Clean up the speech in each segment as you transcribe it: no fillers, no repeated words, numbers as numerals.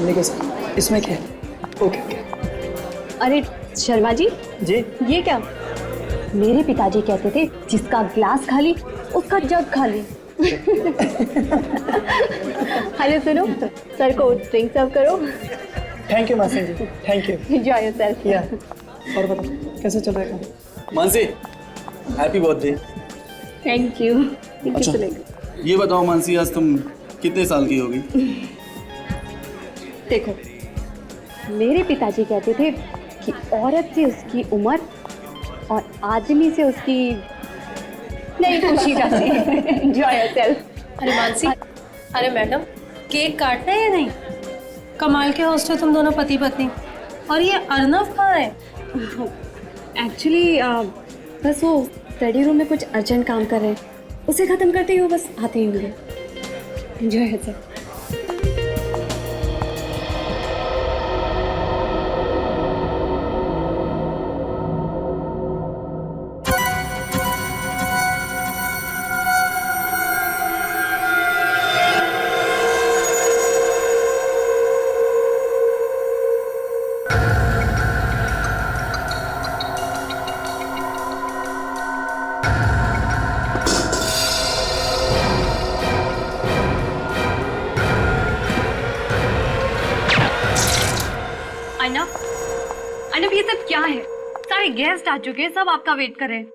सामने के साथ, इसमें क्या है? Okay okay. अरे शर्मा जी, जी ये क्या? मेरे पिताजी कहते थे जिसका ग्लास खाली उसका जग खाली। हेलो सुनो, सर को ड्रिंक सर्व करो। थैंक यू मासी जी, थैंक यू। Enjoy yourself. या और बताओ कैसे चल रहा है काम? Mansi, happy birthday. Thank you. अच्छा, ये बताओ मानसी, आज तुम कितने साल की होगी? देखो, मेरे पिताजी कहते थे कि औरत से उसकी उम्र और आदमी से उसकी नहीं पूछी जाती। Enjoy yourself. अरे मानसी, अरे मैडम, केक काटना है या नहीं? कमाल के हॉस्टल तुम दोनों पति पत्नी। और ये अर्नव कहाँ है? एक्चुअली बस वो स्टडी रूम में कुछ अर्जेंट काम कर रहे हैं, उसे खत्म करते ही वो बस आते ही होंगे। Enjoy yourself. अर्नव, ये सब क्या है? सारे गेस्ट आ चुके हैं, सब आपका वेट कर रहे हैं।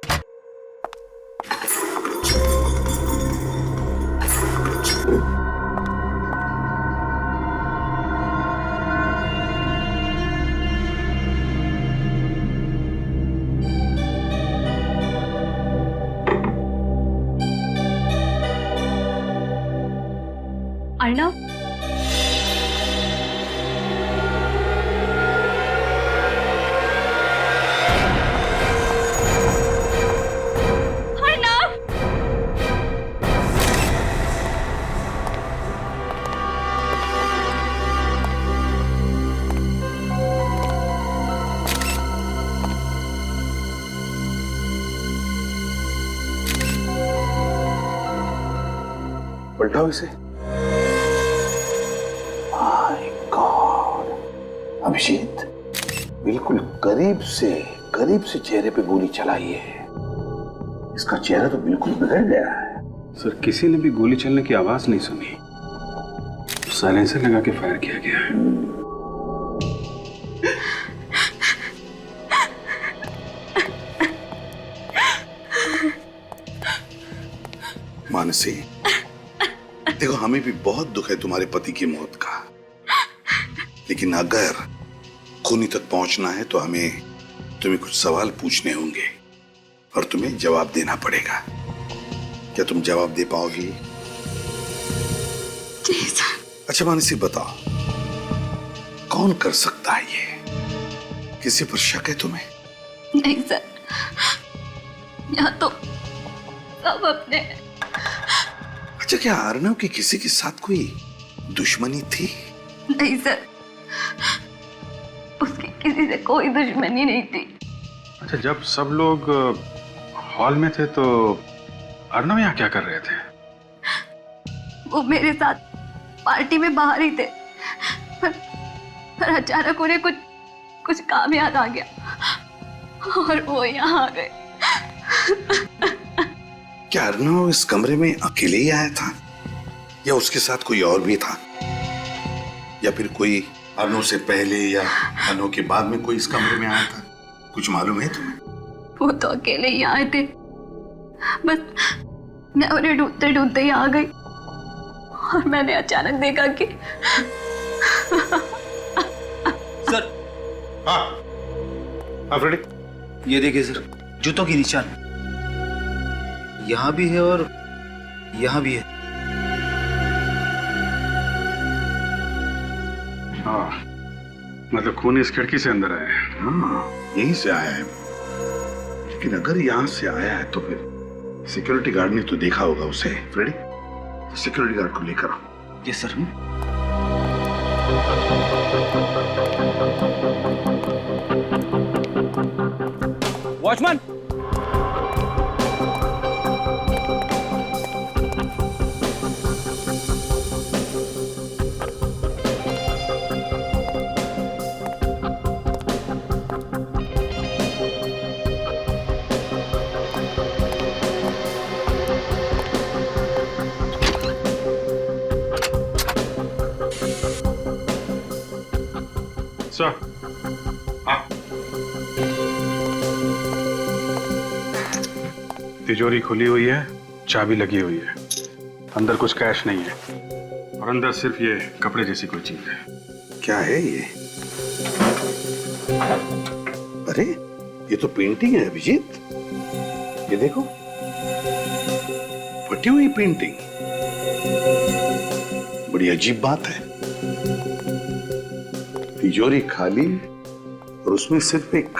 अर्नव, पलटाओ इसे। माय गॉड, अभिजीत बिल्कुल करीब से चेहरे पे गोली चलाई है। इसका चेहरा तो बिल्कुल बिगड़ गया है। सर, किसी ने भी गोली चलने की आवाज नहीं सुनी, साइलेंसर लगा के फायर किया गया है। मानसी, देखो हमें भी बहुत दुख है तुम्हारे पति की मौत का, लेकिन अगर खूनी तक पहुंचना है तो हमें तुम्हें कुछ सवाल पूछने होंगे और तुम्हें जवाब देना पड़ेगा। क्या तुम जवाब दे पाओगी? जी सर। अच्छा मानसी, बताओ कौन कर सकता है ये? किसी पर शक है तुम्हें? नहीं सर, यहाँ तो सब अपने। अच्छा, क्या अर्नव की किसी के साथ कोई दुश्मनी थी? नहीं सर, उसकी किसी से कोई दुश्मनी नहीं थी। अच्छा, जब सब लोग हॉल में थे तो अर्नव यहाँ क्या कर रहे थे? वो मेरे साथ पार्टी में बाहर ही थे, पर अचानक उन्हें कुछ काम याद आ गया और वो यहाँ आ गए। क्या अर्नव इस कमरे में अकेले ही आया था या उसके साथ कोई और भी था, या फिर कोई अर्नव से पहले या अर्नव के बाद में कोई इस कमरे में आया था? कुछ मालूम है तुम्हें? वो तो अकेले ही आए थे, बस मैं उन्हें ढूंढते ढूंढते ही आ गई और मैंने अचानक देखा कि सर। हाँ फ्रेडी, ये देखिए सर, जूतों की निशान यहाँ भी है और यहाँ भी है। हाँ, मतलब खून इस खिड़की से अंदर आया है। हाँ यहीं से आया है, लेकिन अगर यहाँ से आया है तो फिर सिक्योरिटी गार्ड ने तो देखा होगा उसे। फ्रेडी, सिक्योरिटी गार्ड को लेकर आओ। Yes sir. वॉचमैन, सर हाँ। तिजोरी खुली हुई है, चाबी लगी हुई है, अंदर कुछ कैश नहीं है और अंदर सिर्फ ये कपड़े जैसी कोई चीज है। क्या है ये? अरे ये तो पेंटिंग है अभिजीत, ये देखो, फटी हुई पेंटिंग। बड़ी अजीब बात है, तिजोरी खाली और उसमें सिर्फ एक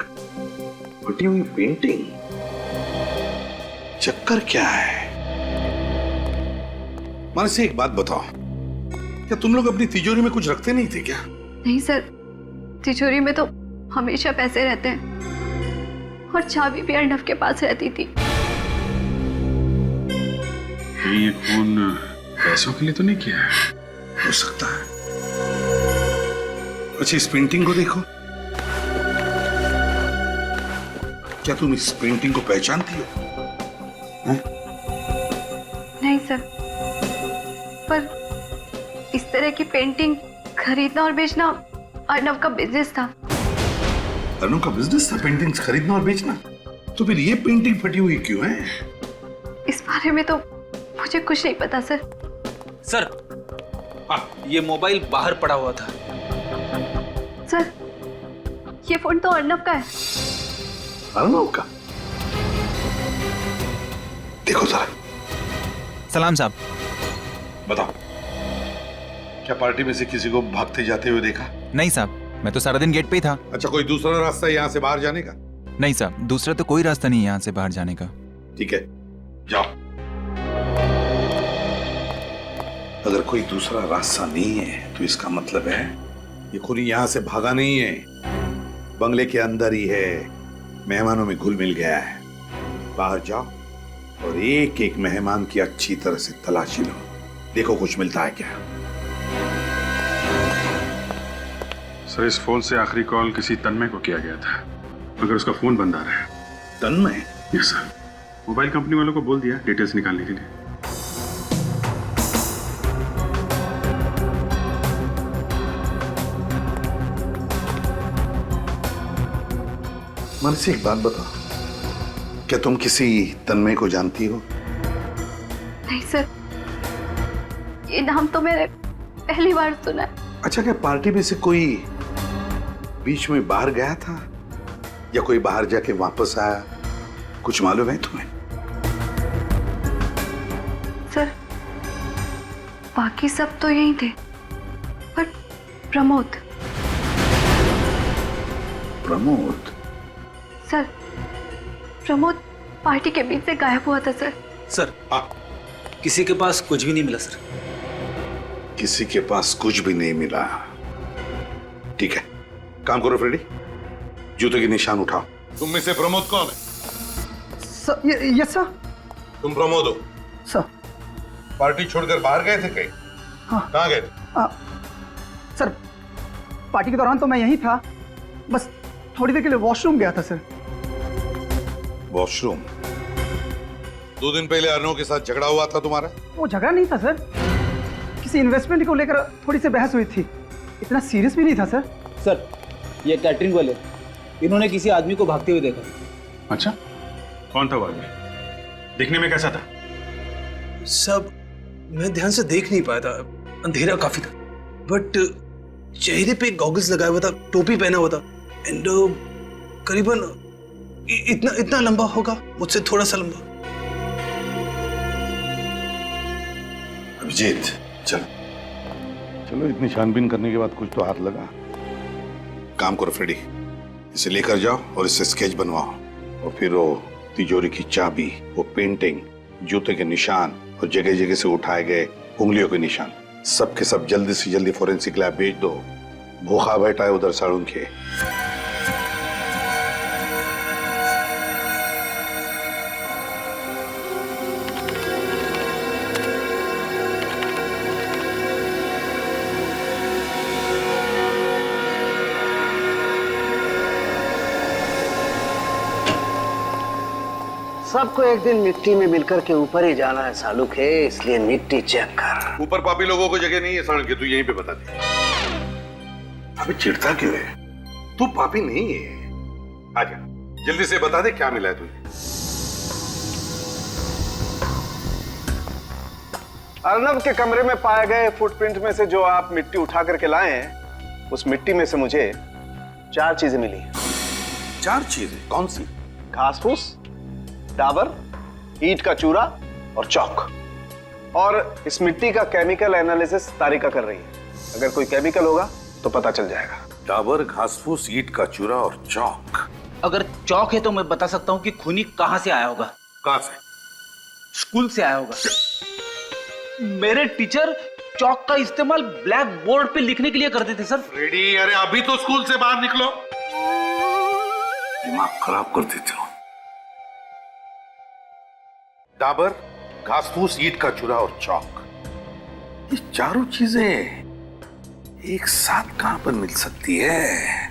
फटी हुई पेंटिंग। चक्कर क्या है? मानसी एक बात बताओ, क्या तुम लोग अपनी तिजोरी में कुछ रखते नहीं थे क्या? नहीं सर, तिजोरी में तो हमेशा पैसे रहते हैं और चाबी भी अर्नव के पास रहती थी। ये खून पैसों के लिए तो नहीं किया है? हो सकता है। अच्छा इस पेंटिंग को देखो, क्या तुम इस पेंटिंग को पहचानती हो? नहीं सर, पर इस तरह की पेंटिंग खरीदना और बेचना अर्नव का बिजनेस था। अर्नव का बिजनेस था पेंटिंग्स खरीदना और बेचना? तो फिर ये पेंटिंग फटी हुई क्यों है? इस बारे में तो मुझे कुछ नहीं पता सर। सर ये मोबाइल बाहर पड़ा हुआ था। सर ये फोन तो अर्नव का है। अर्नव का? देखो जरा। सलाम साहब। बताओ, क्या पार्टी में से किसी को भागते जाते हुए देखा? नहीं साहब, मैं तो सारा दिन गेट पे ही था। अच्छा कोई दूसरा रास्ता यहाँ से बाहर जाने का? नहीं साहब, दूसरा तो कोई रास्ता नहीं है यहाँ से बाहर जाने का। ठीक है जाओ। अगर कोई दूसरा रास्ता नहीं है तो इसका मतलब है ये खूनी यहाँ से भागा नहीं है, बंगले के अंदर ही है, मेहमानों में घुल मिल गया है। बाहर जाओ और एक एक मेहमान की अच्छी तरह से तलाशी लो, देखो कुछ मिलता है क्या। सर इस फोन से आखिरी कॉल किसी तन्मय को किया गया था, मगर उसका फोन बंद आ रहा है। तन्मय? यस सर, मोबाइल कंपनी वालों को बोल दिया डिटेल्स निकालने के लिए। मनसी एक बात बताओ, क्या तुम किसी तन्मय को जानती हो? नहीं सर, ये नाम तो मैंने पहली बार सुना है। अच्छा क्या पार्टी में से कोई बीच में बाहर गया था या कोई बाहर जाके वापस आया, कुछ मालूम है तुम्हें? सर बाकी सब तो यही थे, पर प्रमोद। प्रमोद? सर प्रमोद पार्टी के बीच से गायब हुआ था सर। सर किसी के पास कुछ भी नहीं मिला सर। किसी के पास कुछ भी नहीं मिला? ठीक है, काम करो फ्रेडी, जूते के निशान उठाओ। तुम में से प्रमोद कौन है? Sir yes sir. तुम प्रमोद हो? सर पार्टी छोड़कर बाहर गए थे कहीं? हाँ। कहाँ गए थे? सर पार्टी के दौरान तो मैं यहीं था, बस थोड़ी देर के लिए वॉशरूम गया था सर। वॉशरूम? 2 दिन पहले अर्नव के साथ झगड़ा हुआ था तुम्हारा? वो झगड़ा नहीं था सर, किसी इन्वेस्टमेंट को लेकर थोड़ी सी बहस हुई थी, इतना सीरियस भी नहीं था सर। सर ये कैटरिंग वाले, इन्होंने किसी आदमी को भागते हुए देखा। अच्छा कौन था वो आदमी? दिखने में कैसा था? सब मैं ध्यान से देख नहीं पाया था, अंधेरा काफी था, बट चेहरे पे गॉगल्स लगाया हुआ था, टोपी पहना हुआ था, एंड करीबन इतना लंबा होगा, मुझसे थोड़ा सा लंबा। अभिजीत चलो चलो, इतनी छानबीन करने के बाद कुछ तो हाथ लगा। काम करो फ्रेडी, इसे लेकर जाओ और इससे स्केच बनवाओ, और फिर वो तिजोरी की चाबी, वो पेंटिंग, जूते के निशान और जगह जगह से उठाए गए उंगलियों के निशान, सब के सब जल्दी से जल्दी फोरेंसिक लैब भेज दो। भूखा बैठा है उधर साड़ून के। सबको एक दिन मिट्टी में मिलकर के ऊपर ही जाना है सालुक है, इसलिए मिट्टी चेक कर। ऊपर पापी लोगों को जगह नहीं है साड़ून के, तू यहीं पे बता दे। अबे चिढ़ता क्यों है? तू पापी नहीं है। आजा जल्दी से बता दे क्या मिला है तुझे। अर्नब के कमरे में पाए गए फुटप्रिंट में से जो आप मिट्टी उठा करके लाए हैं, उस मिट्टी में से मुझे 4 चीजें मिली हैं। 4 चीजें? कौन सी? घास फूस, डाबर, ईंट का चूरा और चौक। और इस मिट्टी का केमिकल एनालिसिस तारिका कर रही है। अगर कोई केमिकल होगा तो पता चल जाएगा। डाबर, घास फूस, ईंट का चूरा और चौक। अगर चौक है तो मैं बता सकता हूँ कि खूनी कहाँ से आया होगा। कहाँ से? स्कूल से आया होगा। मेरे टीचर चौक का इस्तेमाल ब्लैक बोर्ड पे लिखने के लिए करते थे सर। रेडी? अरे अभी तो स्कूल से बाहर निकलो, दिमाग खराब कर देते हो। डाबर, घास फूस, ईंट का चूरा और चौक, ये चारों चीजें एक साथ कहां पर मिल सकती है?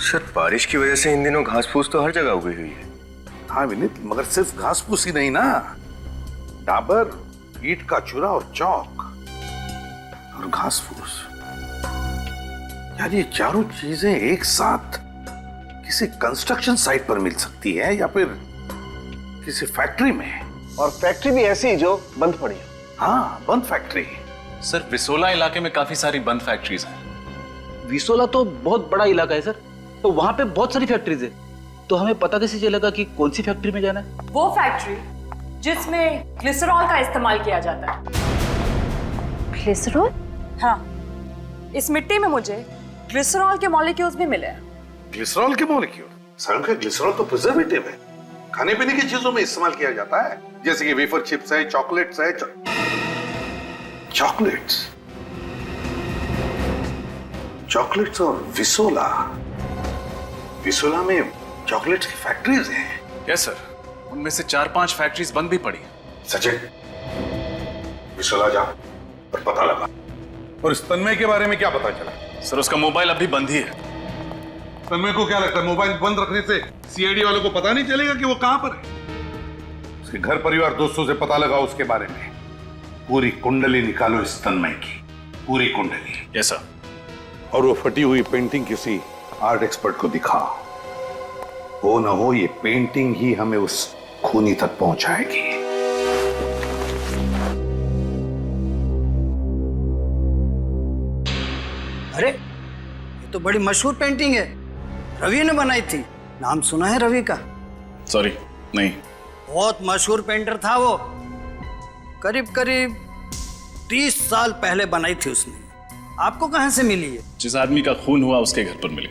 सर बारिश की वजह से इन दिनों घास फूस तो हर जगह उगी हुई है। हाँ विनीत, मगर सिर्फ घास फूस ही नहीं ना, डाबर, ईंट का चूरा और चौक और घास फूस, यार ये चारों चीजें एक साथ किसी कंस्ट्रक्शन साइट पर मिल सकती है या फिर किसी फैक्ट्री में। और फैक्ट्री भी ऐसी जो बंद पड़ी है। हाँ, बंद फैक्ट्री। सर विसोला इलाके में काफी सारी बंद फैक्ट्रीज हैं। विसोला तो बहुत बड़ा इलाका है सर, तो वहां पे बहुत सारी फैक्ट्रीज है। तो हमें पता कैसे चलेगा कि कौन सी फैक्ट्री में जाना है? वो फैक्ट्री जिसमें ग्लिसरॉल का इस्तेमाल किया जाता है। ग्लिसरॉल? हाँ, इस मिट्टी में मुझे ग्लिसरॉल के मॉलिक्यूल्स भी मिले हैं। ग्लिसरॉल के मॉलिक्यूल? सर का ग्लिसरॉल तो प्रिजर्वेटिव है, खाने पीने की चीजों में इस्तेमाल किया जाता है, जैसे कि वेफर चिप्स है, चॉकलेट्स है। चॉकलेट्स और विसोला। विसोला में चॉकलेट्स की फैक्ट्रीज हैं। यस सर, उनमें से 4-5 फैक्ट्रीज बंद भी पड़ी। सचिन, विसोला जा और पता लगा। और इस तन्मय के बारे में क्या पता चला? सर उसका मोबाइल अभी बंद ही है। तन्मय को क्या लगता है मोबाइल बंद रखने से सीआईडी वालों को पता नहीं चलेगा कि वो कहां पर है? उसके घर परिवार दोस्तों से पता लगा उसके बारे में। पूरी कुंडली निकालो इस तन्मय की, पूरी कुंडली। Yes sir. और वो फटी हुई पेंटिंग किसी आर्ट एक्सपर्ट को दिखा। हो ना हो ये पेंटिंग ही हमें उस खूनी तक पहुंचाएगी। अरे ये तो बड़ी मशहूर पेंटिंग है, रवि ने बनाई थी। नाम सुना है रवि का? सॉरी, नहीं। बहुत मशहूर पेंटर था वो। करीब करीब 30 साल पहले बनाई थी उसने। आपको कहां से मिली है? जिस आदमी का खून हुआ उसके घर पर मिली।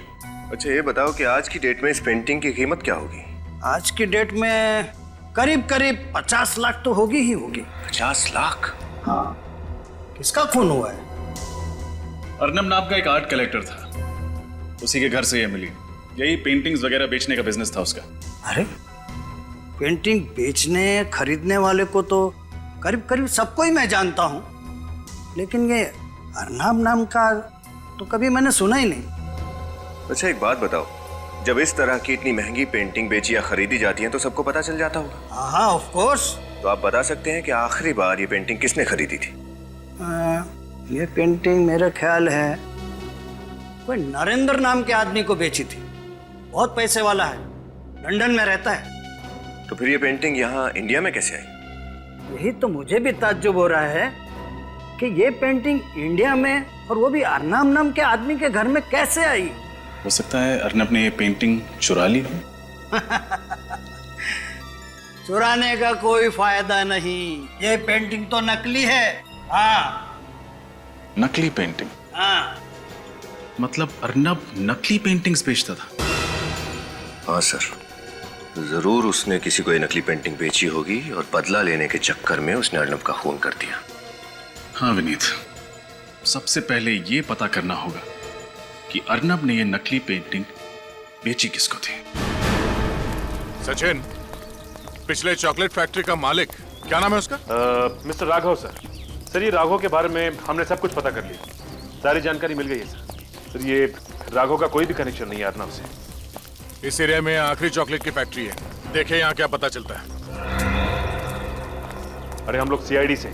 अच्छा ये बताओ कि आज की डेट में इस पेंटिंग की कीमत क्या होगी? आज की डेट में करीब करीब 50 लाख तो होगी ही होगी। 50 लाख? हाँ। किसका खून हुआ है? अर्नब नाम का एक आर्ट कलेक्टर था, उसी के घर से ये मिली। यही पेंटिंग्स वगैरह बेचने का बिजनेस था उसका। अरे पेंटिंग बेचने खरीदने वाले को तो करीब करीब सबको ही मैं जानता हूँ, लेकिन ये अर्नब नाम का तो कभी मैंने सुना ही नहीं। अच्छा एक बात बताओ, जब इस तरह की इतनी महंगी पेंटिंग बेची या खरीदी जाती है तो सबको पता चल जाता होगा? हाँ ऑफ कोर्स। तो आप बता सकते हैं कि आखिरी बार ये पेंटिंग किसने खरीदी थी? ये पेंटिंग मेरा ख्याल है कोई नरेंद्र नाम के आदमी को बेची थी। बहुत पैसे वाला है, लंदन में रहता है। तो फिर ये पेंटिंग यहाँ इंडिया में कैसे आई? यही तो मुझे भी ताज्जुब हो रहा है कि ये पेंटिंग इंडिया में, और वो भी अर्नब नाम के आदमी के घर में कैसे आई। हो सकता है अर्नब ने ये पेंटिंग चुरा ली हो। चुराने का कोई फायदा नहीं, ये पेंटिंग तो नकली है। हाँ नकली पेंटिंग? हाँ। मतलब अर्नब नकली पेंटिंग्स बेचता था? हाँ सर, जरूर उसने किसी को ये नकली पेंटिंग बेची होगी और बदला लेने के चक्कर में उसने अर्नब का खून कर दिया। हाँ विनीत, सबसे पहले ये पता करना होगा कि अर्नब ने ये नकली पेंटिंग बेची किसको थी। सचिन, पिछले चॉकलेट फैक्ट्री का मालिक क्या नाम है उसका? Mister Raghav sir. सर ये राघव के बारे में हमने सब कुछ पता कर लिया, सारी जानकारी मिल गई है सर। ये राघव का कोई भी कनेक्शन नहीं है अर्नब से। इस एरिया में आखिरी चॉकलेट की फैक्ट्री है, देखे यहाँ क्या पता चलता है। अरे हम लोग सीआईडी से।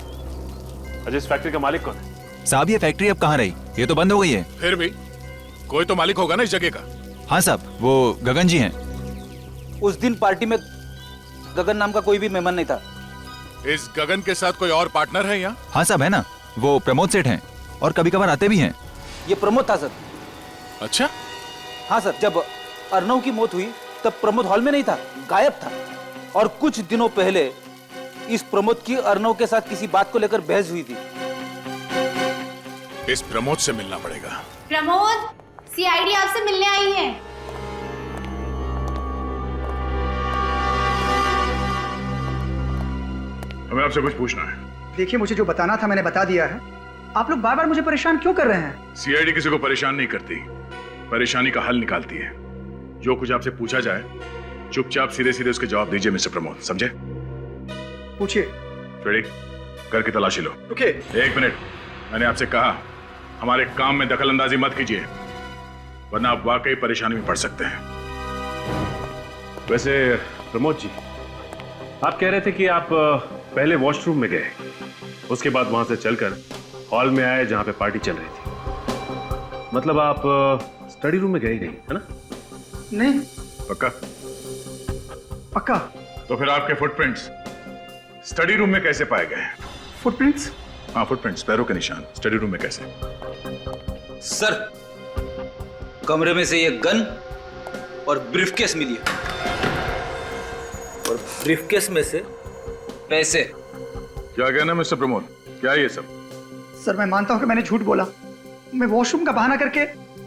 अजय इस फैक्ट्री का मालिक कौन है? साहब ये फैक्ट्री अब कहाँ रही? ये तो बंद हो गई है। फिर भी कोई तो मालिक होगा ना इस जगह का। हाँ साहब, वो गगन जी हैं। उस दिन पार्टी में गगन नाम का कोई भी मेहमान नहीं था। इस गगन के साथ कोई और पार्टनर है यहाँ? हाँ साहब, है ना, वो प्रमोद सेठ हैं और कभी कभार आते भी हैं। ये प्रमोद था सर। अच्छा? हाँ सर, जब अर्नव की मौत हुई तब प्रमोद हॉल में नहीं था, गायब था। और कुछ दिनों पहले इस प्रमोद की अर्नव के साथ किसी बात को लेकर बहस हुई थी। इस प्रमोद से मिलना पड़ेगा। प्रमोद, सीआईडी आपसे मिलने आई है। हमें आपसे कुछ पूछना है। देखिए, मुझे जो बताना था मैंने बता दिया है। आप लोग बार बार मुझे परेशान क्यों कर रहे हैं? सीआईडी किसी को परेशान नहीं करती, परेशानी का हल निकालती है। जो कुछ आपसे पूछा जाए चुपचाप सीधे सीधे उसके जवाब दीजिए मिस्टर प्रमोद, समझे? पूछिए। रेडी? घर की तलाशी लो। ओके। 1 मिनट, मैंने आपसे कहा हमारे काम में दखल अंदाजी मत कीजिए, वरना आप वाकई परेशानी में पड़ सकते हैं। वैसे प्रमोद जी, आप कह रहे थे कि आप पहले वॉशरूम में गए, उसके बाद वहां से चलकर हॉल में आए जहां पे पार्टी चल रही थी। मतलब आप स्टडी रूम में गए नहीं, है ना? नहीं। पक्का? पक्का। तो फिर आपके फुटप्रिंट्स स्टडी रूम में कैसे पाए गए? फुटप्रिंट्स? हाँ, फुटप्रिंट्स, पैरों के निशान स्टडी रूम में कैसे? सर, कमरे में से ये गन और ब्रीफकेस मिली है, और ब्रीफकेस में से पैसे। क्या कहना मिस्टर प्रमोद, क्या है ये सब? सर, मैं मानता हूं कि मैंने झूठ बोला। मैं वॉशरूम का बहाना करके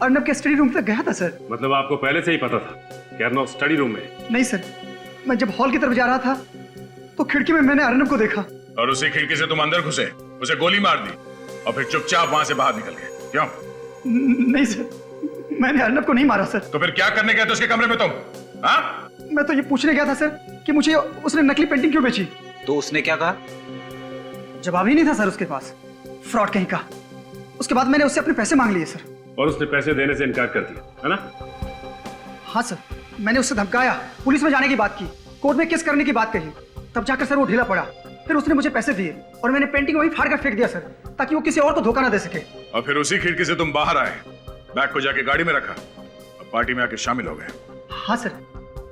अर्नब के स्टडी रूम तक गया था सर। मतलब आपको पहले से ही पता था कि अर्नब स्टडी रूम में? नहीं सर, मैं जब हॉल की तरफ जा रहा था तो खिड़की में मैंने अर्नब को देखा। और उसी खिड़की से तुम अंदर घुसे, उसे गोली मार दी और फिर चुपचाप वहां से बाहर निकल गए, क्यों? नहीं सर, मैंने अर्नब को नहीं मारा सर। तो फिर क्या करने गए थे उसके कमरे में तुम? हाँ? मैं तो ये पूछने गया था सर कि मुझे उसने नकली पेंटिंग क्यों बेची। तो उसने क्या कहा? जवाब ही नहीं था सर उसके पास, फ्रॉड कहीं का। उसके बाद मैंने उससे अपने पैसे मांग लिए सर। और उसने पैसे देने से इनकार कर दिया, है ना? हाँ सर, मैंने उससे धमकाया, पुलिस में जाने की बात की, कोर्ट में केस करने की बात कही, तब जाकर सर वो ढीला पड़ा। फिर उसने मुझे पैसे दिए और मैंने पेंटिंग वहीं फाड़ कर फेंक दिया सर, ताकि वो किसी और को धोखा ना दे सके। और फिर उसी खिड़की से तुम बाहर आए, बैग को जाके गाड़ी में रखा और पार्टी में आके शामिल हो गए। हाँ सर,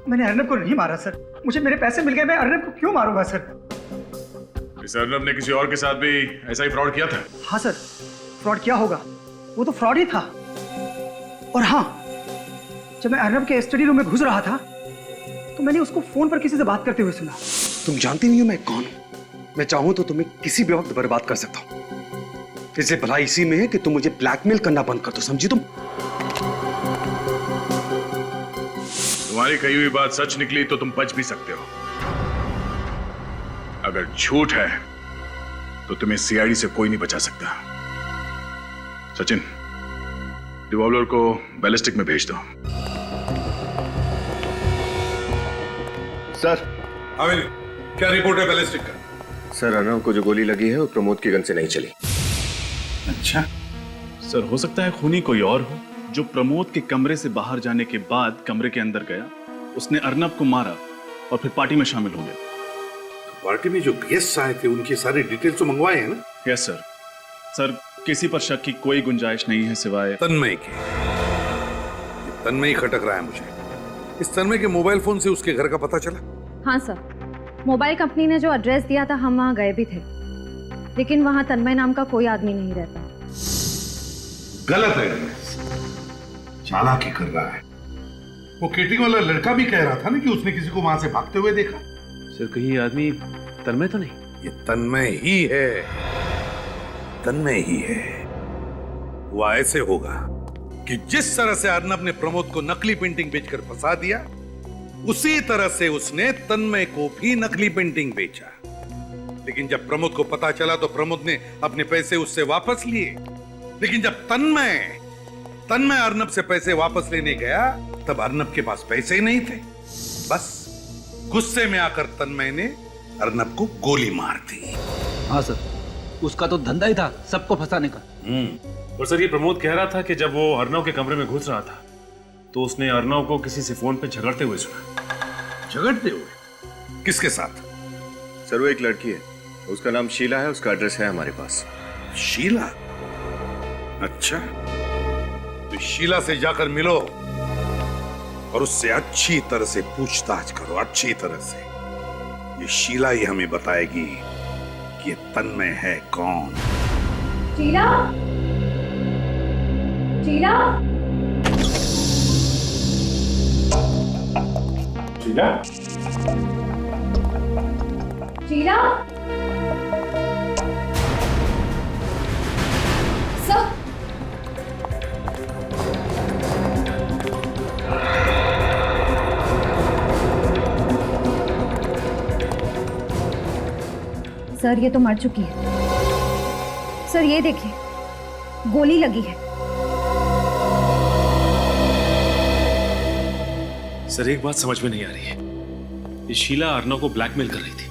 मैंने अर्नब को नहीं मारा सर। मुझे मेरे पैसे मिल गए, मैं अर्नब को क्यों मारूंगा सर? इस अर्नब ने किसी और के साथ भी ऐसा ही फ्रॉड किया था? हाँ सर, फ्रॉड किया होगा, वो तो फ्रॉड ही था। और हाँ, जब मैं अर्नब के स्टडी रूम में घुस रहा था तो मैंने उसको फोन पर किसी से बात करते हुए सुना। तुम जानती नहीं हो मैं कौन हूं। मैं चाहूं तो तुम्हें किसी भी वक्त बर्बाद कर सकता हूं। इसलिए भला इसी में है कि तुम मुझे ब्लैकमेल करना बंद कर दो, समझी तुम? तुम्हारी कही हुई बात सच निकली तो तुम बच भी सकते हो, अगर झूठ है तो तुम्हें सीआईडी से कोई नहीं बचा सकता। सचिन, रिवॉल्वर को बैलिस्टिक में भेज दो। सर। अमिल, क्या रिपोर्ट है बैलिस्टिक का? सर, अर्नव को जो गोली लगी है वो प्रमोद की गन से नहीं चली। अच्छा सर, हो सकता है खूनी कोई और हो जो प्रमोद के कमरे से बाहर जाने के बाद कमरे के अंदर गया, उसने अर्नब को मारा और फिर पार्टी में शामिल हो गया। पार्टी में जो गेस्ट आए थे उनकी सारी डिटेल्स तो मंगवाए हैं ना? Yes sir. सर, किसी पर शक की कोई गुंजाइश नहीं है सिवाय तन्मय के। तन्मय खटक रहा है मुझे। इस तन्मय के मोबाइल फोन से उसके घर का पता चला? हाँ सर, मोबाइल कंपनी ने जो एड्रेस दिया था हम वहाँ गए भी थे, लेकिन वहाँ तन्मय नाम का कोई आदमी नहीं रहता। गलत एड्रेस, चालाकी कर रहा है। वो केटिंग वाला लड़का भी कह रहा था ना कि उसने किसी को वहां से भागते हुए देखा। सर, कहीं ये आदमी तन्मय तो नहीं? ये तन्मय ही है, तन्मय ही है। वो ऐसे होगा कि जिस तरह से अर्नब ने प्रमोद को नकली पेंटिंग बेचकर फंसा दिया, उसी तरह से उसने तन्मय को भी नकली पेंटिंग बेचा। लेकिन जब प्रमोद को पता चला तो प्रमोद ने अपने पैसे उससे वापस लिए। लेकिन जब तन्मय अर्नब से पैसे वापस लेने गया तब अर्नब के पास पैसे ही नहीं थे। बस गुस्से में आकर तन्मय ने अर्नब को गोली मार दी। हाँ सर, उसका तो धंधा ही था सबको फंसाने का। और सर, ये प्रमोद कह रहा था कि जब वो अर्नव के कमरे में घुस रहा था तो उसने अर्नव को किसी से फोन पे झगड़ते हुए सुना। झगड़ते हुए? किसके साथ? सर, वो एक लड़की है, उसका नाम शीला है, उसका एड्रेस है हमारे पास। शीला? अच्छा, तो शीला से जाकर मिलो और उससे अच्छी तरह से पूछताछ करो, अच्छी तरह से। ये शीला ही हमें बताएगी कि ये तन्मय है कौन। शीला, शीला, शीला, शीला। सर, सर ये तो मर चुकी है। सर ये देखिए, गोली लगी है। सर एक बात समझ में नहीं आ रही है, ये शीला अर्नव को ब्लैकमेल कर रही थी।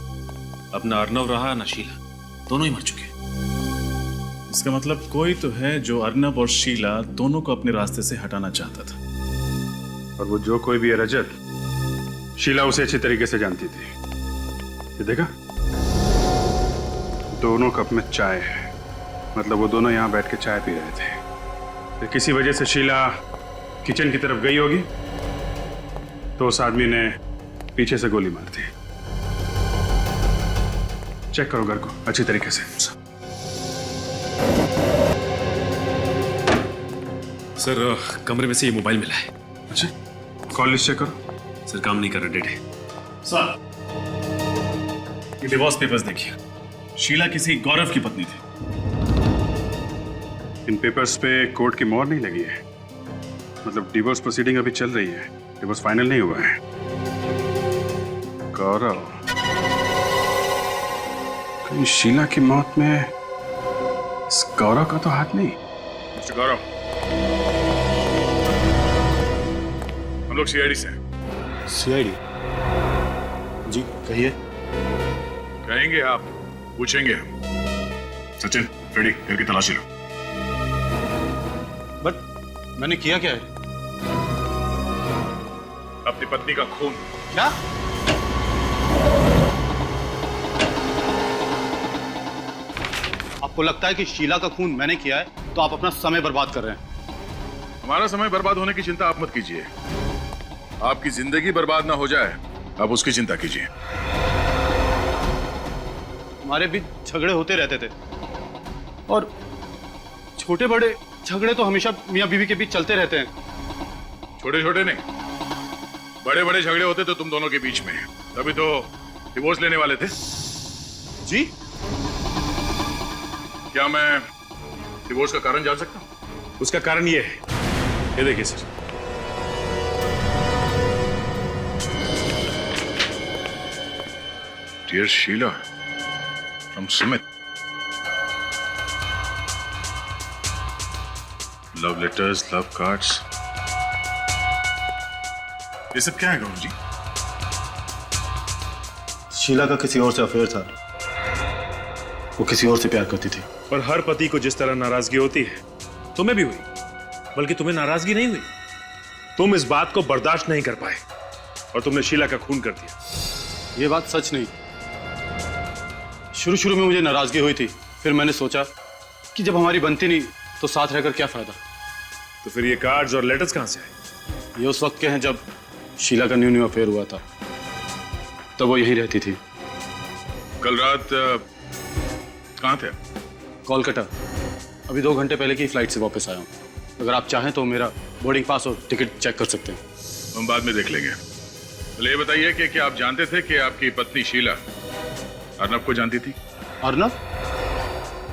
अब ना अर्नव रहा ना शीला, दोनों ही मर चुके। इसका मतलब कोई तो है जो अर्नब और शीला दोनों को अपने रास्ते से हटाना चाहता था। और वो जो कोई भी है रजत, शीला उसे अच्छी तरीके से जानती थी। ये देखा, दोनों कप में चाय है, मतलब वो दोनों यहाँ बैठ के चाय पी रहे थे। फिर किसी वजह से शीला किचन की तरफ गई होगी, तो उस आदमी ने पीछे से गोली मार दी। चेक करो घर को अच्छी तरीके से। सर कमरे में से ये मोबाइल मिला है। अच्छा, कॉल लिस्ट चेक करो। सर काम नहीं कर रहा, डेट है। सर ये डिवोर्स पेपर्स देखिए, शीला किसी गौरव की पत्नी थी। इन पेपर्स पे कोर्ट की मोहर नहीं लगी है, मतलब डिवोर्स प्रोसीडिंग अभी चल रही है, डिवोर्स फाइनल नहीं हुआ है। गौरव, कहीं शीला की मौत में इस गौरव का तो हाथ नहीं। मिस्टर गौरव, हम लोग सीआईडी से हैं। सीआईडी? जी कहिए। कहेंगे आप, पूछेंगे हम। सचिन रेडी, घर की तलाशी लो। बट मैंने किया क्या है? अपनी पत्नी का खून। क्या? आपको लगता है कि शीला का खून मैंने किया है, तो आप अपना समय बर्बाद कर रहे हैं। हमारा समय बर्बाद होने की चिंता आप मत कीजिए। आपकी जिंदगी बर्बाद ना हो जाए, आप उसकी चिंता कीजिए। हमारे बीच झगड़े होते रहते थे, और छोटे बड़े झगड़े तो हमेशा मियां बीवी के बीच चलते रहते हैं। छोटे छोटे नहीं, बड़े बड़े झगड़े होते तो तुम दोनों के बीच में, तभी तो डिवोर्स लेने वाले थे। जी? क्या मैं डिवोर्स का कारण जान सकता हूं? उसका कारण ये है, ये देखिए sir. Dear Sheela, from Sumit. Love letters, love cards. ये सब क्या है गौरव जी? शीला का किसी और से अफेयर था, वो किसी और से प्यार करती थी। और हर पति को जिस तरह नाराजगी होती है, तुम्हें भी हुई, बल्कि तुम्हें नाराजगी नहीं हुई, तुम इस बात को बर्दाश्त नहीं कर पाए और तुमने शीला का खून कर दिया। ये बात सच नहीं। शुरू में मुझे नाराजगी हुई थी, फिर मैंने सोचा कि जब हमारी बनती नहीं तो साथ रहकर क्या फायदा। तो फिर ये कार्ड्स और लेटर्स कहां से आए? ये उस वक्त के हैं जब शीला का न्यू अफेयर हुआ था, तब वो यहीं रहती थी। कल रात कहां थे? कोलकाता। अभी 2 घंटे पहले की फ्लाइट से वापस आया हूँ। अगर आप चाहें तो मेरा बोर्डिंग पास और टिकट चेक कर सकते हैं। हम बाद में देख लेंगे। तो ये बताइए कि क्या आप जानते थे कि आपकी पत्नी शीला अर्नब को जानती थी? अर्नब?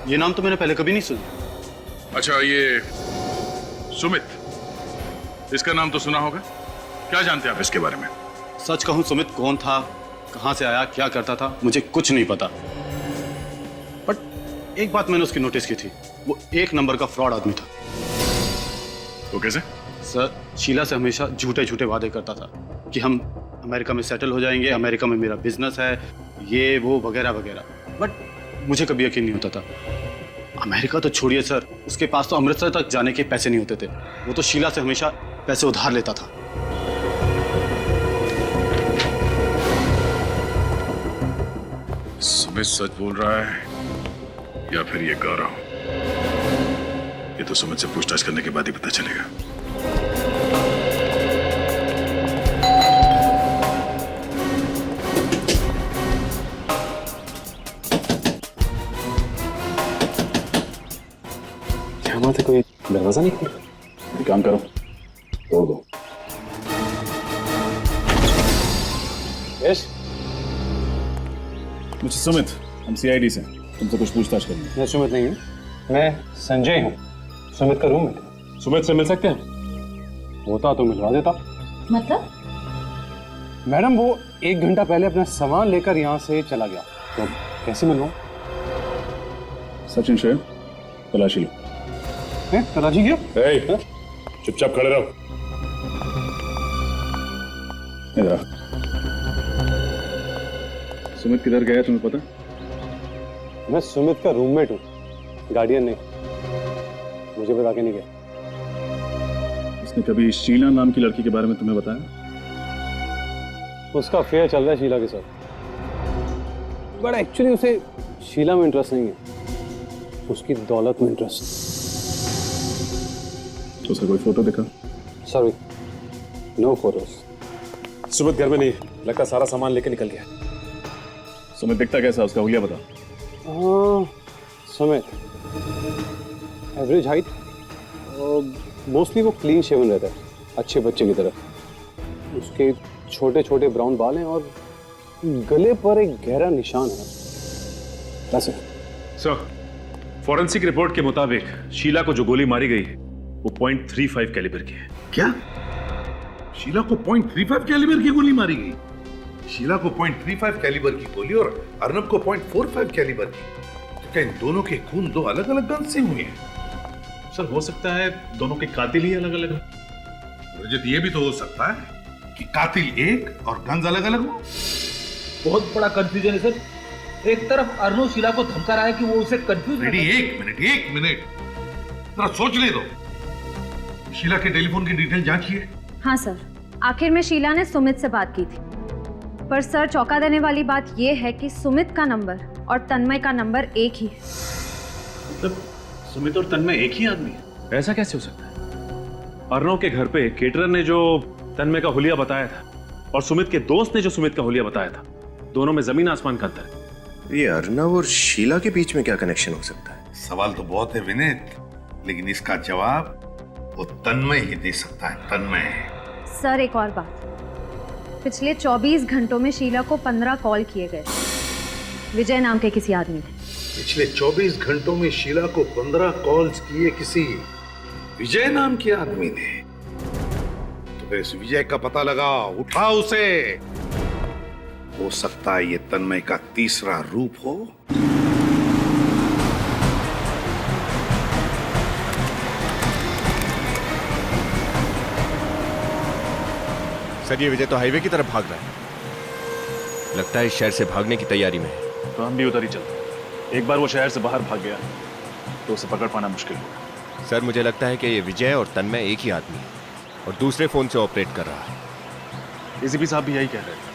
ये नाम तो मैंने पहले कभी नहीं सुना। अच्छा, ये सुमित, इसका नाम तो सुना होगा, क्या जानते हैं आप इसके बारे में? सच कहूं, सुमित कौन था, कहां से आया, क्या करता था, मुझे कुछ नहीं पता। बट एक बात मैंने उसकी नोटिस की थी, वो 1 नंबर का फ्रॉड आदमी था। वो कैसे? सर, शीला से हमेशा झूठे झूठे वादे करता था कि हम अमेरिका में सेटल हो जाएंगे, अमेरिका में मेरा बिजनेस है, ये वो वगैरह वगैरह। बट मुझे कभी यकीन नहीं होता था। अमेरिका तो छोड़िए सर, उसके पास तो अमृतसर तक जाने के पैसे नहीं होते थे। वो तो शीला से हमेशा पैसे उधार लेता था। सुमित सच बोल रहा है या फिर ये गौरव? ये तो सुमित से पूछताछ करने के बाद ही पता चलेगा। वहां से कोई दरवाजा नहीं खुला? एक काम करो, तोड़ दो। यस, मुझे सुमित, हम सीआईडी से, तुमसे कुछ पूछताछ करनी है। मैं सुमित नहीं हूँ, मैं संजय हूँ, सुमित का रूममेट। सुमित से मिल सकते हैं? होता तो मिलवा देता। मतलब? मैडम वो 1 घंटा पहले अपना सामान लेकर यहाँ से चला गया, तो कैसे मिलूँ? सचिन शेर, तलाशी लो। तलाशी क्यों? चुपचाप खड़े रहो। इधर। सुमित किधर गया तुम्हें पता? मैं सुमित का रूममेट हूँ, गार्डियन नहीं। मुझे बता के नहीं गया। उसने कभी शीला नाम की लड़की के बारे में तुम्हें बताया? उसका अफेयर चल रहा है शीला के साथ, बट एक्चुअली उसे शीला में इंटरेस्ट नहीं है, उसकी दौलत में इंटरेस्ट। तो उसका कोई फोटो दिखा? Sorry, no photos. सुमित घर में नहीं, लगता सारा सामान लेके निकल गया। सुमित दिखता कैसा, उसका हुलिया बता। सुमित एवरेज हाइट, मोस्टली वो क्लीन शेवन रहता है, अच्छे बच्चे की तरह। उसके छोटे छोटे ब्राउन बाल हैं और गले पर एक गहरा निशान है। सर, फॉरेंसिक रिपोर्ट के मुताबिक शीला को जो गोली मारी गई वो .35 कैलिबर की है। क्या? शीला को .35 कैलिबर की गोली मारी गई? शीला को .35 कैलिबर की गोली और अर्नब को .45 कैलिबर की, तो क्या इन दोनों के खून दो अलग अलग गन से हुए हैं? सर हो सकता है दोनों के कातिल ही अलग अलग हैं। रजत, ये भी तो हो सकता है कि कातिल एक और गन्स अलग अलग हो। बहुत बड़ा कंफ्यूजन है सर। एक तरफ अर्नव शीला को धमका रहा है कि वो उसे कंफ्यूज रेडी, एक मिनट जरा सोच ले दो। शीला के टेलीफोन की डिटेल जांचिए। हाँ सर, आखिर में शीला ने सुमित से बात की थी, पर सर चौंका देने वाली बात यह है कि सुमित का नंबर और तन्मय का नंबर एक ही है। मतलब सुमित और तन्मय एक ही आदमी है? ऐसा कैसे हो सकता है? अर्नव के घर पे केटरर ने जो तन्मय का हुलिया बताया था और सुमित के दोस्त ने जो सुमित का हुलिया बताया था, दोनों में जमीन आसमान का अंतर है। ये अर्नव और शीला के बीच में क्या कनेक्शन हो सकता है? सवाल तो बहुत है विनीत, लेकिन इसका जवाब वो तन्मय ही दे सकता है। तन्मय। सर एक और बात, पिछले 24 घंटों में शीला को 15 कॉल किए गए, विजय नाम के किसी आदमी ने। पिछले 24 घंटों में शीला को 15 कॉल्स किए किसी विजय नाम के आदमी ने। तो फिर इस विजय का पता लगा, उठा उसे। हो सकता है ये तन्मय का तीसरा रूप हो। सर ये विजय तो हाईवे की तरफ भाग रहा है, लगता है इस शहर से भागने की तैयारी में है। तो हम भी उधर ही चलते हैं। एक बार वो शहर से बाहर भाग गया तो उसे पकड़ पाना मुश्किल होगा। सर मुझे लगता है कि ये विजय और तन्मय एक ही आदमी है और दूसरे फोन से ऑपरेट कर रहा है। एसीपी साहब भी यही कह रहे हैं।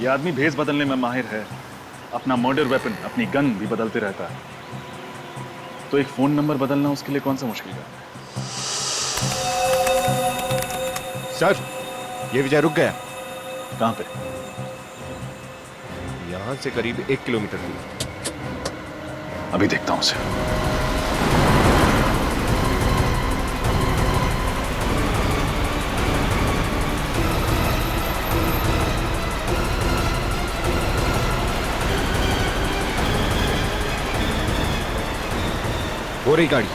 ये आदमी भेस बदलने में माहिर है, अपना मर्डर वेपन, अपनी गन भी बदलते रहता है, तो एक फोन नंबर बदलना उसके लिए कौन सा मुश्किल है? सर ये विजय रुक गया। कहां पे? यहां से करीब 1 किलोमीटर दूर। अभी देखता हूं उसे। हो रही गाड़ी।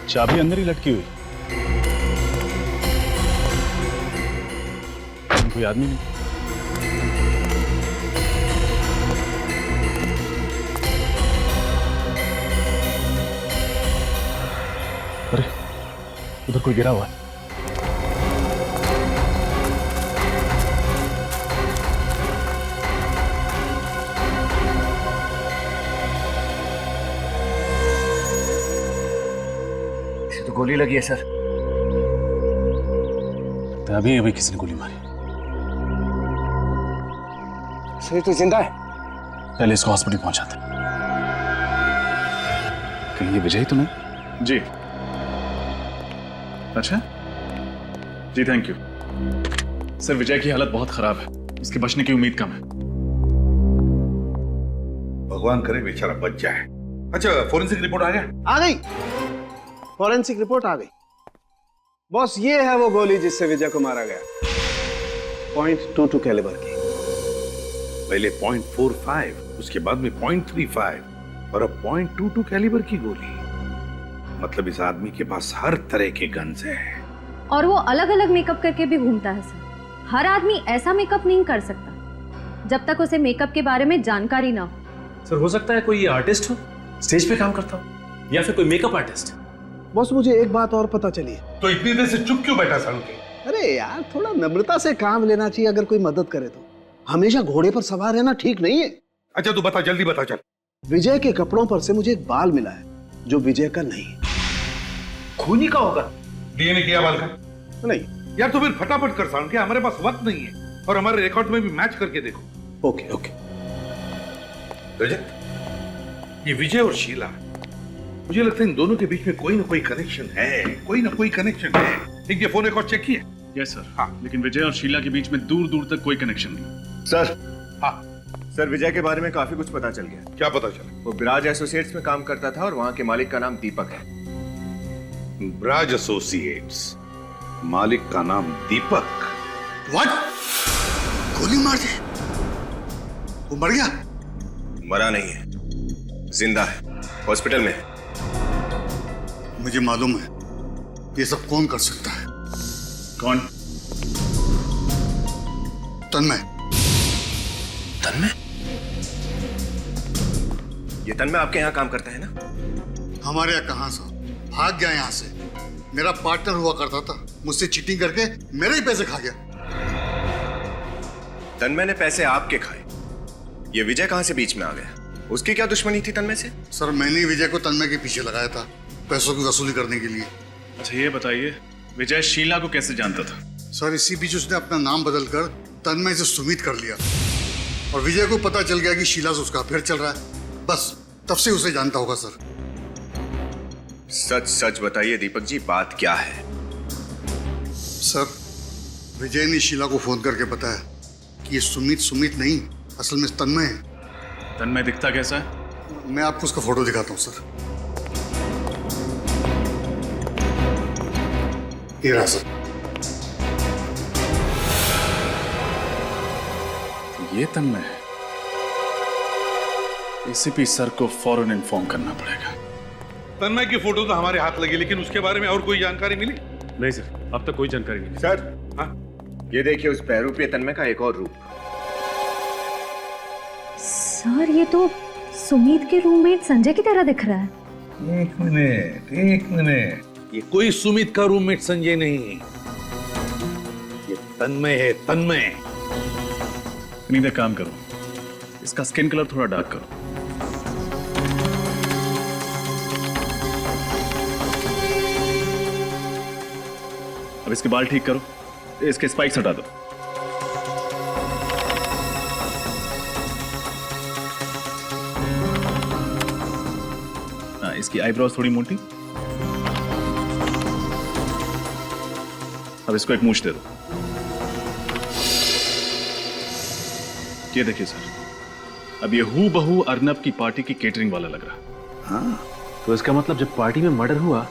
चाबी अंदर ही लटकी हुई, कोई आदमी नहीं। अरे उधर कोई गिरा हुआ है। तो गोली लगी है सर। तो अभी अभी किसी ने गोली मारी। सर तो जिंदा है। पहले इसको हॉस्पिटल पहुंचाते। कहीं ये विजय तो नहीं? जी। अच्छा जी, थैंक यू सर। विजय की हालत बहुत खराब है, उसके बचने की उम्मीद कम है। भगवान करे बेचारा बच जाए। अच्छा, फोरेंसिक रिपोर्ट आ गया? आ गई, फॉरेंसिक रिपोर्ट आ गई। बॉस, ये है वो गोली जिससे विजय को मारा गया, .22 कैलिबर की। पहले .45, उसके बाद में .35 और अब .22 कैलिबर की गोली। मतलब इस आदमी के पास हर तरह के गन्स हैं। और वो अलग अलग मेकअप करके भी घूमता है सर। हर आदमी ऐसा मेकअप नहीं कर सकता जब तक उसे मेकअप के बारे में जानकारी ना हो। सर हो सकता है कोई आर्टिस्ट हो, स्टेज पे काम करता हो, या फिर कोई मेकअप आर्टिस्ट। बॉस, मुझे एक बात और पता चली है। तो इतनी देर से चुप क्यों बैठा सालू के? अरे यार, थोड़ा नम्रता से काम लेना चाहिए अगर कोई मदद करे तो। हमेशा घोड़े पर सवार रहना ठीक नहीं है। अच्छा तू बता, जल्दी बता चल। विजय के कपड़ों पर से मुझे एक बाल मिला है जो विजय का नहीं। खूनी का होगा? डीएनए किया बाल का? नहीं यार तो फिर फटाफट कर सालू के, हमारे पास वक्त नहीं है और हमारे रिकॉर्ड में भी मैच करके देखो। Okay okay. रजत, ये विजय और शीला, मुझे लगता है इन दोनों के बीच में कोई ना कोई कनेक्शन है, कोई ना कोई कनेक्शन है। एक ये फोन रिकॉर्ड चेक किया? Yes sir. हाँ, लेकिन विजय और शीला के बीच में दूर दूर तक कोई कनेक्शन नहीं। सर। हाँ सर, विजय के बारे में काफी कुछ पता चल गया। क्या पता चला? वो ब्राज एसोसिएट्स में काम करता था और वहां के मालिक का नाम दीपक है। ब्राज एसोसिएट्स, मालिक का नाम दीपक। व्हाट? गोली मार दी? वो मर गया? मरा नहीं है, जिंदा है, हॉस्पिटल में है। मुझे मालूम है ये सब कौन कर सकता है। कौन? तन्मय। तन्मय? ये तन्मय आपके यहाँ काम करता है ना? हमारे यहाँ कहां सा, भाग गया यहाँ से। मेरा पार्टनर हुआ करता था, मुझसे चीटिंग करके मेरे ही पैसे खा गया। तन्मय ने पैसे आपके खाए, ये विजय कहां से बीच में आ गया? उसकी क्या दुश्मनी थी तन्मय से? सर, मैंने ही विजय को तन्मय के पीछे लगाया था पैसों की वसूली करने के लिए। अच्छा ये बताइए, विजय शीला को कैसे जानता था? सर, इसी बीच उसने अपना नाम बदलकर तन्मय से सुमित कर लिया और विजय को पता चल गया कि शीला से उसका अफेयर चल रहा है। बस तब से उसे जानता होगा। सर सच सच बताइए दीपक जी, बात क्या है? सर, विजय ने शीला को फोन करके बताया कि ये सुमित नहीं, असल में तन्मय है। तन्मय दिखता कैसा है? मैं आपको उसका फोटो दिखाता हूँ सर। ये रहा सर। ये तन्मय है। एसीपी सर को फौरन इन्फॉर्म करना पड़ेगा। तन्मय की फोटो तो हमारे हाथ लगी, लेकिन उसके बारे में और कोई जानकारी मिली? नहीं सर, अब तक कोई जानकारी नहीं। सर, हाँ, ये देखिए उस बहरूपीय तन्मय का एक और रूप। सर, ये तो सुमित के रूममेट संजय की तरह दिख रहा है। एक मिनट, ये कोई सुमित का रूममेट संजय नहीं, ये तन्मय है, तन्मय। नहीं, एक काम करो, इसका स्किन कलर थोड़ा डार्क करो। अब इसके बाल ठीक करो, इसके स्पाइक्स हटा दो। हाँ, इसकी आईब्रोज थोड़ी मोटी। अब इसको एक मूंछ दे दो। ये देखिए सर, अब ये हूबहू अर्नब की पार्टी की केटरिंग वाला लग रहा। हाँ, तो इसका मतलब जब पार्टी में मर्डर हुआ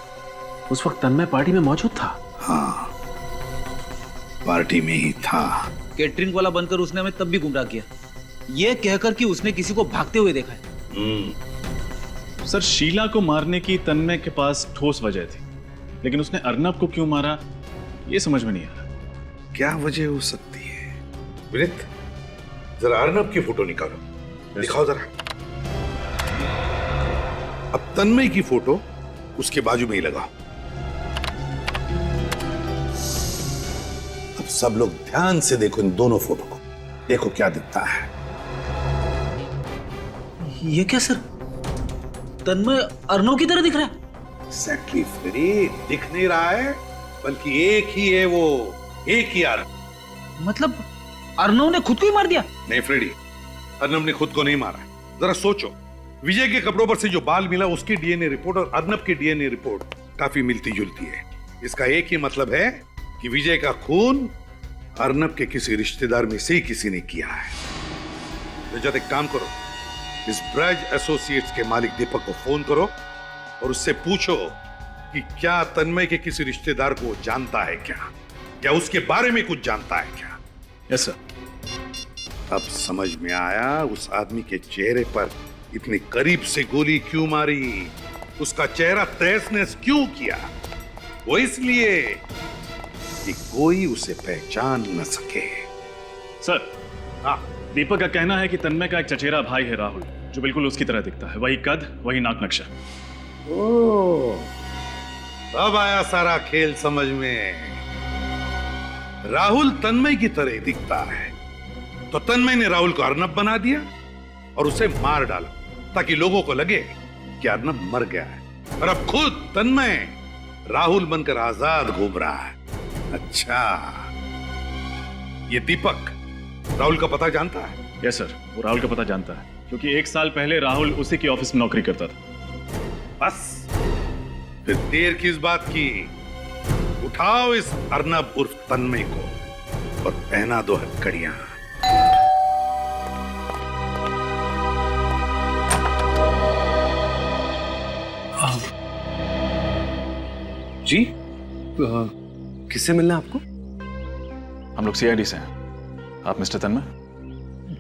उस वक्त तन्मय पार्टी में मौजूद था? हाँ, पार्टी में ही था। केटरिंग वाला बनकर उसने हमें तब भी गुमराह किया, ये कहकर कि उसने किसी को भागते हुए देखा है। सर, शीला को मारने की तन्मय के पास ठोस वजह थी, लेकिन उसने अर्नब को क्यों मारा ये समझ में नहीं आ रहा। क्या वजह हो सकती है? विनीत, जरा अर्नब की फोटो निकालो, दिखाओ जरा। अब तन्मय की फोटो उसके बाजू में ही लगाओ। अब सब लोग ध्यान से देखो इन दोनों फोटो को, देखो क्या दिखता है। ये क्या सर, तन्मय अर्नव की तरह दिख रहा है? एग्जैक्टली फ्रेडी, दिख नहीं रहा है, बल्कि एक ही है वो, एक ही आदमी। मतलब अर्नव ने खुद को ही मार दिया? नहीं फ्रेडी, अर्नब ने खुद को नहीं मारा। जरा सोचो, विजय के कपड़ों पर से जो बाल मिला उसकी डीएनए रिपोर्ट और अर्नब की डीएनए रिपोर्ट काफी मिलती जुलती है। इसका एक ही मतलब है कि विजय का खून अर्नब के किसी रिश्तेदार में से ही किसी ने किया है। रजत, एक काम करो, इस ब्रज एसोसिएट्स के मालिक दीपक को फोन करो और उससे पूछो कि क्या तन्मय के किसी रिश्तेदार को जानता है क्या उसके बारे में कुछ जानता है क्या। Yes sir. अब समझ में आया उस आदमी के चेहरे पर इतनी करीब से गोली क्यों मारी, उसका चेहरा तहस नहस क्यों किया। वो इसलिए कि कोई उसे पहचान न सके। सर, हाँ, दीपक का कहना है कि तन्मय का एक चचेरा भाई है राहुल, जो बिल्कुल उसकी तरह दिखता है, वही कद, वही नाक नक्शा। ओह, अब आया सारा खेल समझ में। राहुल तन्मय की तरह दिखता है, तो तन्मय ने राहुल को अर्नब बना दिया और उसे मार डाला ताकि लोगों को लगे कि अर्नब मर गया है, और अब खुद तन्मय राहुल बनकर आजाद घूम रहा है। अच्छा, ये दीपक राहुल का पता जानता है? यस सर, वो राहुल का पता जानता है, क्योंकि 1 साल पहले राहुल उसी की ऑफिस में नौकरी करता था। बस फिर देर किस बात की, उठाओ इस अर्नब उर्फ तन्मय को और पहना दो हथकड़ियां। जी, किससे मिलना है आपको? हम लोग सीआईडी से हैं। आप मिस्टर तन्मय?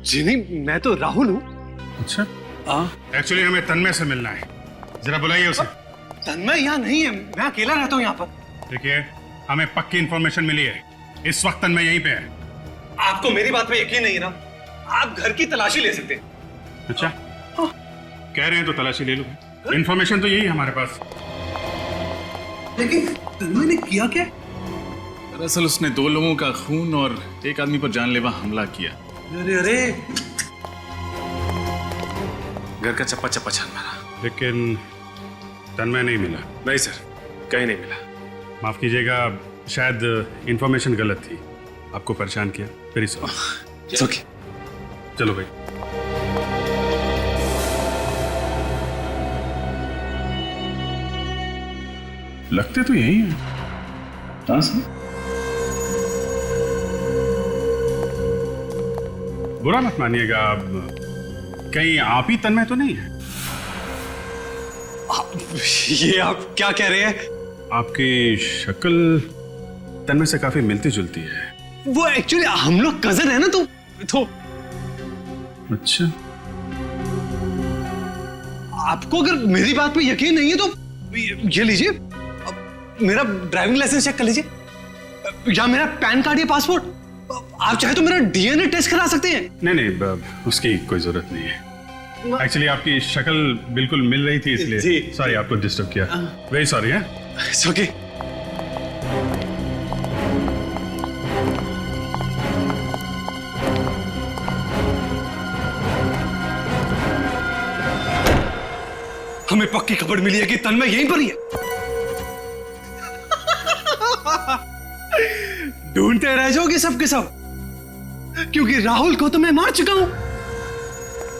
जी नहीं, मैं तो राहुल हूँ। अच्छा, एक्चुअली हमें तन्मय से मिलना है, जरा बुलाइए उसे। तन्मय यहाँ नहीं है, मैं अकेला रहता हूँ यहाँ पर। देखिए, हमें पक्की इंफॉर्मेशन मिली है, इस वक्त तन्मय यहीं पे है। आपको मेरी बात पे यकीन नहीं है ना? आप घर की तलाशी ले सकते हैं। अच्छा, कह रहे हैं तो तलाशी ले लो, इंफॉर्मेशन तो यही है हमारे पास। लेकिन तन्मय ने किया क्या? दरअसल उसने 2 लोगों का खून और एक आदमी पर जानलेवा हमला किया। अरे अरे, घर का चप्पा चप्पा छान मारा। लेकिन तन्मय नहीं मिला। नहीं सर, कहीं नहीं मिला। माफ कीजिएगा, शायद इंफॉर्मेशन गलत थी, आपको परेशान किया, वेरी सॉरी। ओके, चलो भाई। लगते तो यही हैं। हाँ सर, बुरा मत मानिएगा, कहीं आप ही तन्मय तो नहीं है? ये आप क्या कह रहे हैं? आपकी शक्ल तन्मय से काफी मिलती जुलती है। वो एक्चुअली हम लोग कजन है ना, तो अच्छा, आपको अगर मेरी बात पे यकीन नहीं है तो ये लीजिए, मेरा ड्राइविंग लाइसेंस चेक कर लीजिए, या मेरा पैन कार्ड या पासपोर्ट। आप चाहे तो मेरा डीएनए टेस्ट करा सकते हैं। नहीं, उसकी कोई जरूरत नहीं है। एक्चुअली आपकी शक्ल बिल्कुल मिल रही थी, इसलिए सॉरी आपको डिस्टर्ब किया, वेरी सॉरी। है इट्स ओके। हमें पक्की खबर मिली है कि तन्मय यहीं पर ही है। ढूंढते रह जाओगे सब के सब, क्योंकि राहुल को तो मैं मार चुका हूं,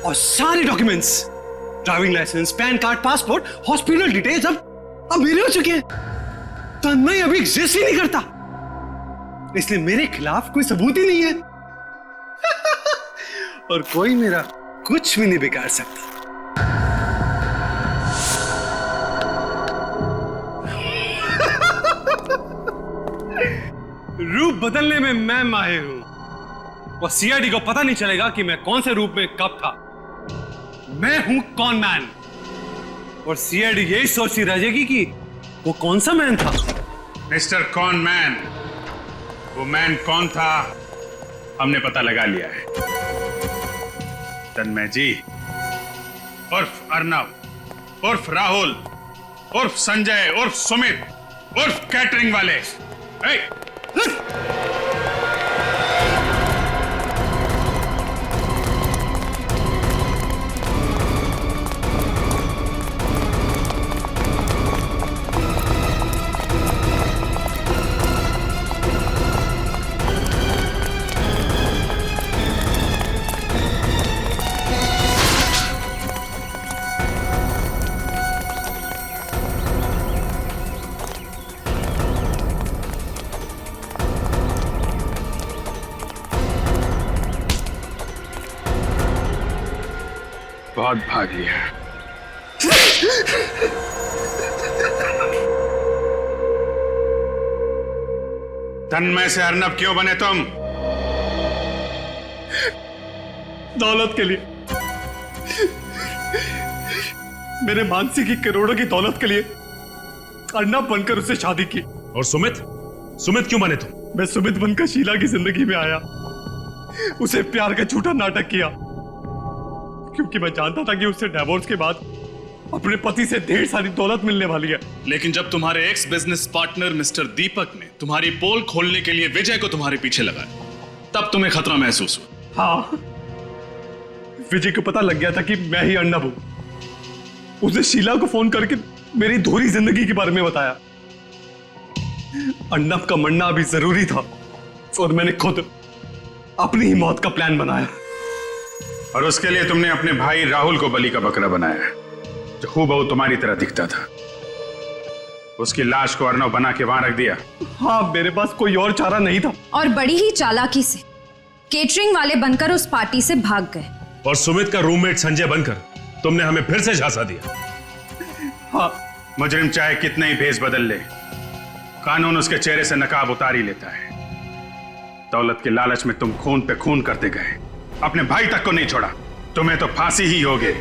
और सारे documents, driving licence, PAN card, passport, hospital details अब मेरे हो चुके हैं। तन्मय अभी एग्जिस्ट ही नहीं करता, इसलिए मेरे खिलाफ कोई सबूत ही नहीं है। और कोई मेरा कुछ भी नहीं बिगाड़ सकता। रूप बदलने में मैं माहिर हूं, और सीआईडी को पता नहीं चलेगा कि मैं कौन से रूप में कब था। मैं हूं कॉन मैन, और सीआईडी यही सोचती रह जाएगी कि वो कौन सा मैन था। मिस्टर कॉन मैन, वो मैन कौन था हमने पता लगा लिया है। तन्मय जी उर्फ अर्नब, उर्फ राहुल, उर्फ संजय, उर्फ सुमित, उर्फ कैटरिंग वाले। बाद भाग लिया। तन्मय से अर्नब क्यों बने तुम? दौलत के लिए, मेरे मानसी की करोड़ों की दौलत के लिए अर्नब बनकर उससे शादी की। और सुमित, सुमित क्यों बने तुम? मैं सुमित बनकर शीला की जिंदगी में आया, उसे प्यार का झूठा नाटक किया, क्योंकि मैं जानता था कि उससे डिवोर्स के बाद अपने पति से ढेर सारी दौलत मिलने वाली है। लेकिन जब तुम्हारे एक्स बिजनेस पार्टनर मिस्टर दीपक ने तुम्हारी पोल खोलने के लिए विजय को तुम्हारे पीछे लगाया, तब तुम्हें खतरा महसूस हुआ। हाँ, विजय को पता लग गया था कि मैं ही अर्नब हूं। उसने शीला को फोन करके मेरी धोरी जिंदगी के बारे में बताया। अर्नब का मरना अभी जरूरी था और मैंने खुद अपनी ही मौत का प्लान बनाया। और उसके लिए तुमने अपने भाई राहुल को बलि का बकरा बनाया, जो हूबहू तुम्हारी तरह दिखता था। उसकी लाश को अर्नब बना के वहां रख दिया। हाँ, मेरे पास कोई और चारा नहीं था। और बड़ी ही चालाकी से केटरिंग वाले बनकर उस पार्टी से भाग गए। और सुमित का रूममेट संजय बनकर तुमने हमें फिर से झांसा दिया। हाँ, मुजरिम चाहे कितने ही भेष बदल ले, कानून उसके चेहरे से नकाब उतार ही लेता है। दौलत के लालच में तुम खून पे खून करते गए, अपने भाई तक को नहीं छोड़ा। तुम्हें तो फांसी ही होगी।